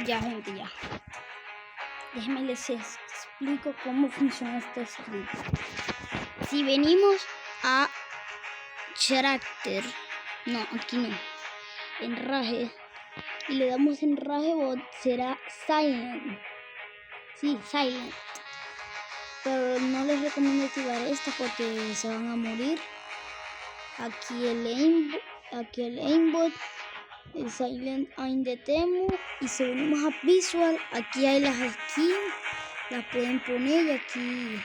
Ya, gente, ya. Déjenme les explico cómo funciona este script. Si venimos a Character, no, aquí no, enraje, y le damos enraje bot, será Silent. Sí, Silent. Pero no les recomiendo activar esta porque se van a morir. Aquí el aimbot, el Silent in the Temu. Y si venimos a Visual, aquí hay las skins, las pueden poner y aquí.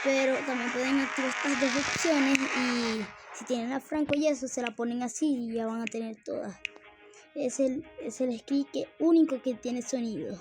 Pero también pueden activar estas dos opciones y si tienen la franco y eso se la ponen así y ya van a tener todas. Es el script único que tiene sonido.